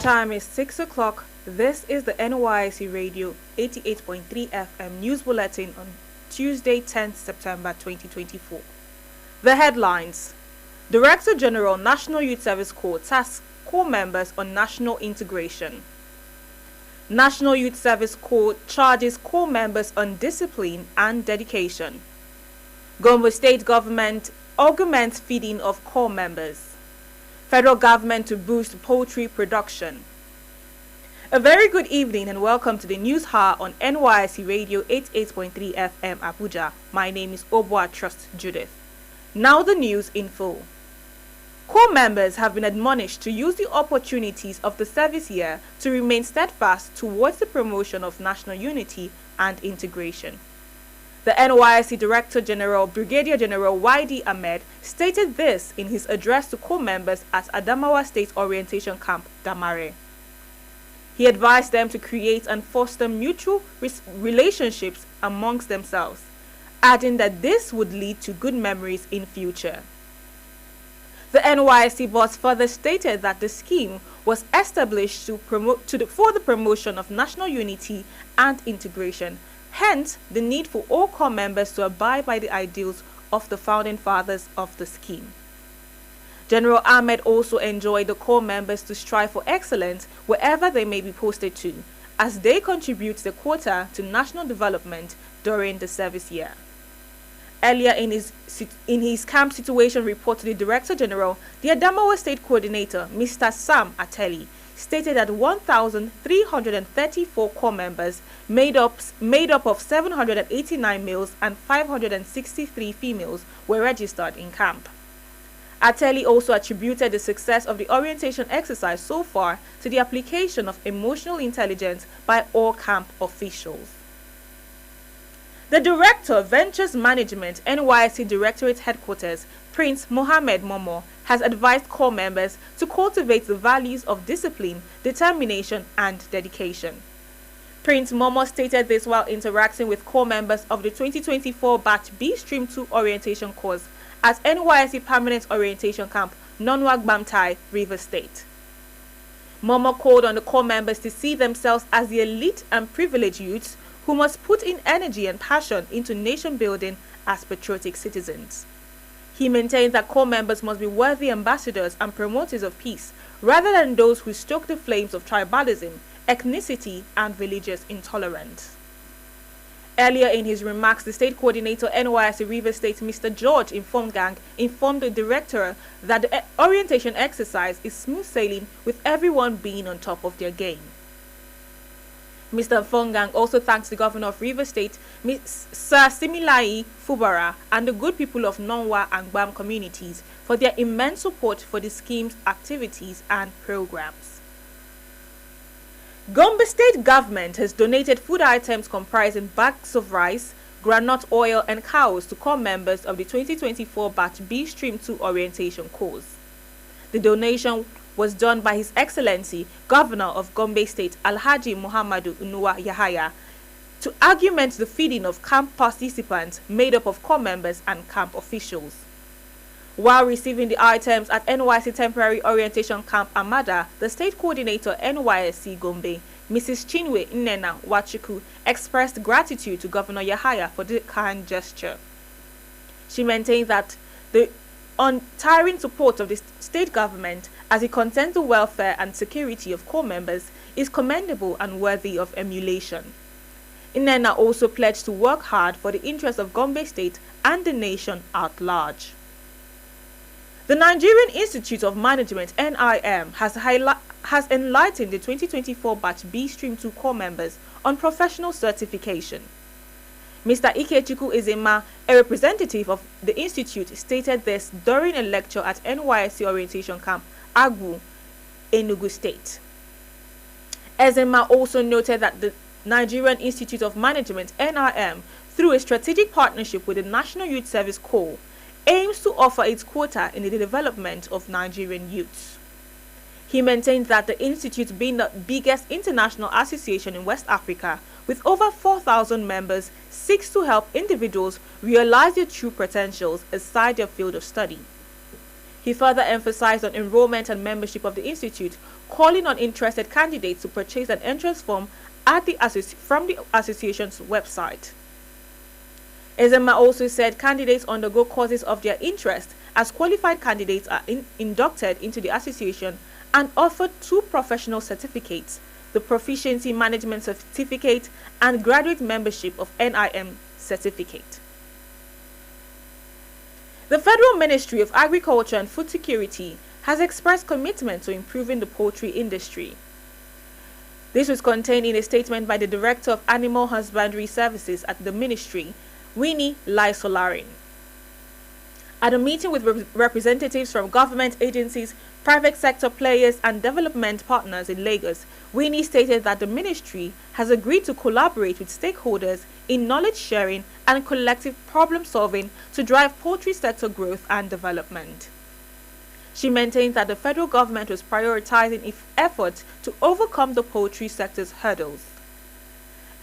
time is 6 o'clock. This is the NYSC Radio 88.3 FM News Bulletin on Tuesday, 10th September 2024. The headlines. Director General National Youth Service Corps tasks Corps members on national integration. National Youth Service Corps charges Corps members on discipline and dedication. Gombe State Government augments feeding of Corps members. Federal government to boost poultry production. A very good evening and welcome to the News Hour on NYSC Radio 88.3 FM Abuja. My name is Obwa Trust Judith. Now the news in full. Corps members have been admonished to use the opportunities of the service year to remain steadfast towards the promotion of national unity and integration. The NYSC Director General, Brigadier General Y.D. Ahmed, stated this in his address to Corps members at Adamawa State Orientation Camp, Damare. He advised them to create and foster mutual relationships amongst themselves, adding that this would lead to good memories in future. The NYSC boss further stated that the scheme was established for the promotion of national unity and integration. Hence, the need for all Corps members to abide by the ideals of the founding fathers of the scheme. General Ahmed also enjoined the Corps members to strive for excellence wherever they may be posted to, as they contribute their quota to national development during the service year. Earlier in his camp situation report to the Director General, the Adamawa State Coordinator, Mr. Sam Ateli, stated that 1,334 Corps members made up of 789 males and 563 females were registered in camp. Ateli also attributed the success of the orientation exercise so far to the application of emotional intelligence by all camp officials. The Director of Ventures Management, NYSC Directorate Headquarters, Prince Mohammed Momo, has advised Corps members to cultivate the values of discipline, determination, and dedication. Prince Momo stated this while interacting with Corps members of the 2024 Batch B Stream 2 Orientation Course at NYSC Permanent Orientation Camp, Nonwag Bamtai, Rivers State. Momo called on the Corps members to see themselves as the elite and privileged youths who must put in energy and passion into nation building as patriotic citizens. He maintained that Corps members must be worthy ambassadors and promoters of peace, rather than those who stoke the flames of tribalism, ethnicity, and religious intolerance. Earlier in his remarks, the State Coordinator NYSC Rivers State, Mr. George Informed the Director that the orientation exercise is smooth sailing with everyone being on top of their game. Mr. Fongang also thanks the Governor of Rivers State, Sir Similai Fubara, and the good people of Nonwa and Gbam communities for their immense support for the scheme's activities and programs. Gombe State Government has donated food items comprising bags of rice, groundnut oil, and cows to Corps members of the 2024 Batch B Stream 2 Orientation course. The donation was done by His Excellency, Governor of Gombe State, Alhaji Muhammadu Unuwa Yahaya, to augment the feeding of camp participants made up of Corps members and camp officials. While receiving the items at NYSC Temporary Orientation Camp Amada, the State Coordinator NYSC Gombe, Mrs. Chinwe Nnena Wachuku, expressed gratitude to Governor Yahaya for the kind gesture. She maintained that the untiring support of the state government as it concerns the welfare and security of Corps members is commendable and worthy of emulation. Inena also pledged to work hard for the interests of Gombe State and the nation at large. The Nigerian Institute of Management (NIM) has enlightened the 2024 Batch B Stream 2 Corps members on professional certification. Mr. Ikechukwu Ezema, a representative of the institute, stated this during a lecture at NYSC Orientation Camp, Agwu, Enugu State. Ezema also noted that the Nigerian Institute of Management (NIM), through a strategic partnership with the National Youth Service Corps, aims to offer its quota in the development of Nigerian youths. He maintained that the institute, being the biggest international association in West Africa, with over 4,000 members, seeks to help individuals realize their true potentials aside their field of study. He further emphasized on enrollment and membership of the institute, calling on interested candidates to purchase an entrance form from the association's website. Ezema also said candidates undergo courses of their interest, as qualified candidates are inducted into the association and offered 2 professional certificates, the Proficiency Management Certificate and Graduate Membership of NIM Certificate. The Federal Ministry of Agriculture and Food Security has expressed commitment to improving the poultry industry. This was contained in a statement by the Director of Animal Husbandry Services at the Ministry, Winnie Lai-Solarin. At a meeting with representatives from government agencies, private sector players and development partners in Lagos, Winnie stated that the ministry has agreed to collaborate with stakeholders in knowledge sharing and collective problem solving to drive poultry sector growth and development. She maintains that the federal government was prioritizing its efforts to overcome the poultry sector's hurdles.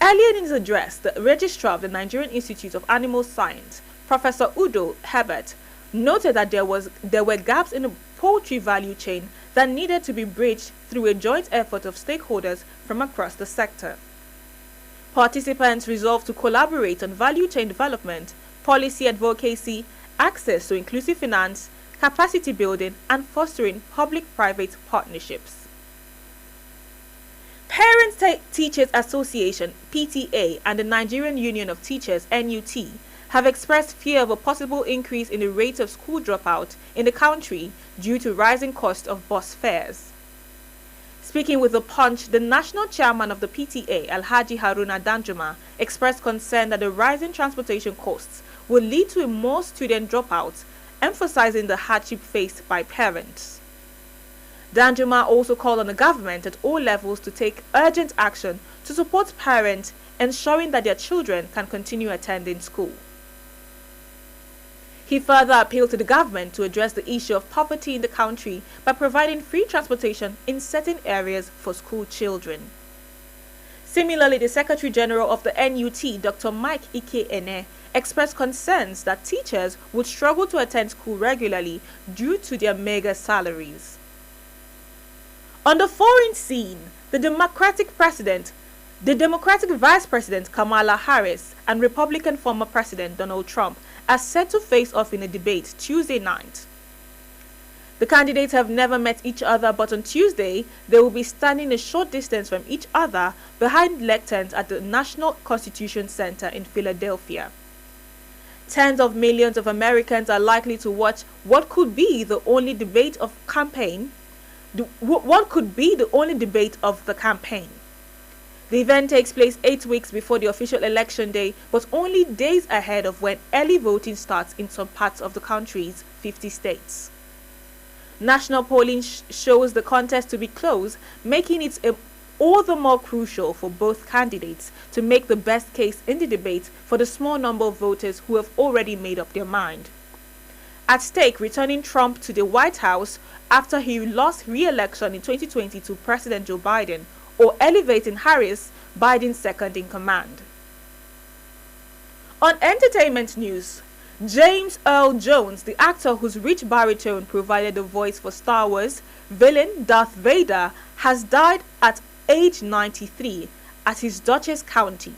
Earlier in his address, the Registrar of the Nigerian Institute of Animal Science, Professor Udo Herbert, noted that there were gaps in the poultry value chain that needed to be bridged through a joint effort of stakeholders from across the sector. Participants resolved to collaborate on value chain development, policy advocacy, access to inclusive finance, capacity building, and fostering public-private partnerships. Parents Teachers Association (PTA) and the Nigerian Union of Teachers (NUT) have expressed fear of a possible increase in the rate of school dropout in the country due to rising cost of bus fares. Speaking with The Punch, the national chairman of the PTA, Alhaji Haruna Danjuma, expressed concern that the rising transportation costs will lead to more student dropouts, emphasizing the hardship faced by parents. Danjuma also called on the government at all levels to take urgent action to support parents, ensuring that their children can continue attending school. He further appealed to the government to address the issue of poverty in the country by providing free transportation in certain areas for school children. Similarly, the Secretary General of the NUT, Dr. Mike Ike-Ene, expressed concerns that teachers would struggle to attend school regularly due to their meager salaries. On the foreign scene, the Democratic Vice President Kamala Harris and Republican former President Donald Trump are set to face off in a debate Tuesday night. The candidates have never met each other, but on Tuesday, they will be standing a short distance from each other behind lecterns at the National Constitution Center in Philadelphia. Tens of millions of Americans are likely to watch what could be the only debate of the campaign. The event takes place 8 weeks before the official election day, but only days ahead of when early voting starts in some parts of the country's 50 states. National polling shows the contest to be close, making it all the more crucial for both candidates to make the best case in the debate for the small number of voters who have already made up their mind. At stake, returning Trump to the White House after he lost re-election in 2020 to President Joe Biden, or elevating Harris, Biden's second in command. On entertainment news, James Earl Jones, the actor whose rich baritone provided the voice for Star Wars villain Darth Vader, has died at age 93 at his Dutchess County.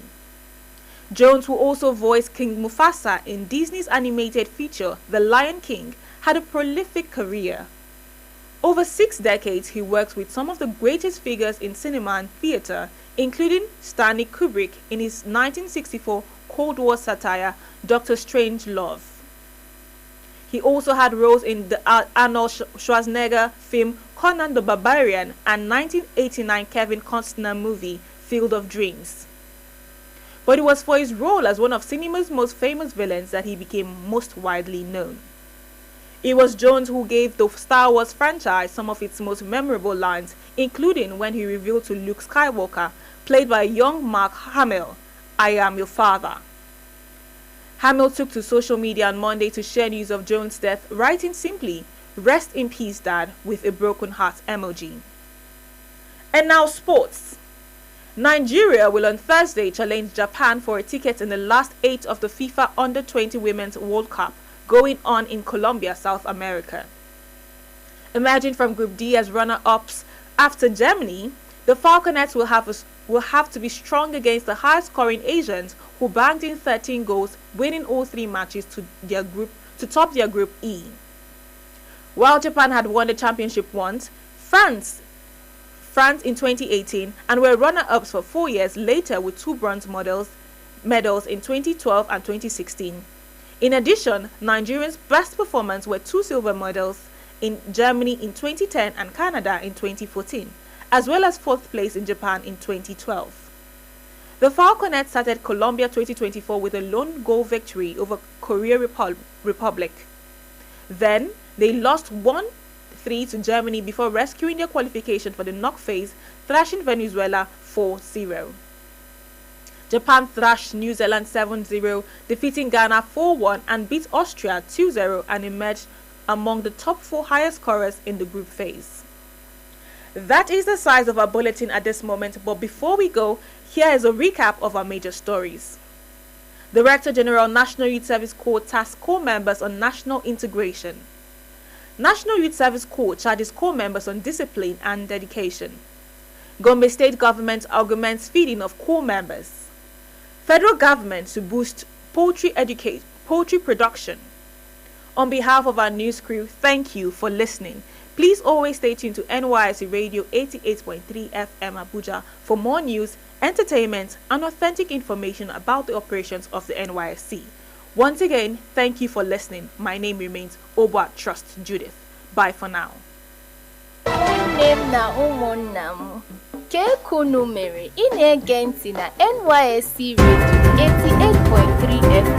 Jones, who also voiced King Mufasa in Disney's animated feature The Lion King, had a prolific career. Over 6 decades, he worked with some of the greatest figures in cinema and theatre, including Stanley Kubrick in his 1964 Cold War satire, Dr. Strangelove. He also had roles in the Arnold Schwarzenegger film Conan the Barbarian and 1989 Kevin Costner movie Field of Dreams. But it was for his role as one of cinema's most famous villains that he became most widely known. It was Jones who gave the Star Wars franchise some of its most memorable lines, including when he revealed to Luke Skywalker, played by young Mark Hamill, "I am your father." Hamill took to social media on Monday to share news of Jones' death, writing simply, "Rest in peace, Dad," with a broken heart emoji. And now sports. Nigeria will on Thursday challenge Japan for a ticket in the last 8 of the FIFA Under-20 Women's World Cup, going on in Colombia, South America. Emerging from Group D as runner-ups after Germany, the Falconets will have to be strong against the high-scoring Asians who banked in 13 goals, winning all 3 matches to top their Group E. While Japan had won the championship once, France in 2018 and were runner-ups for 4 years later with 2 bronze medals in 2012 and 2016. In addition, Nigerians' best performance were 2 silver medals in Germany in 2010 and Canada in 2014, as well as 4th place in Japan in 2012. The Falconets started Colombia 2024 with a lone goal victory over Korea Republic. Then, they lost 1-3 to Germany before rescuing their qualification for the knock phase, thrashing Venezuela 4-0. Japan thrashed New Zealand 7-0, defeating Ghana 4-1 and beat Austria 2-0 and emerged among the top 4 highest scorers in the group phase. That is the size of our bulletin at this moment, but before we go, here is a recap of our major stories. Director General National Youth Service Corps tasks Corps members on national integration. National Youth Service Corps charges Corps members on discipline and dedication. Gombe State Government augments feeding of Corps members. Federal Government to boost poultry production. On behalf of our news crew, thank you for listening. Please always stay tuned to NYSC Radio 88.3 FM Abuja for more news, entertainment, and authentic information about the operations of the NYSC. Once again, thank you for listening. My name remains Obwa Trust Judith. Bye for now. Kekunu mere ị na-ege ntị na NYSC Radio 88.3 FM.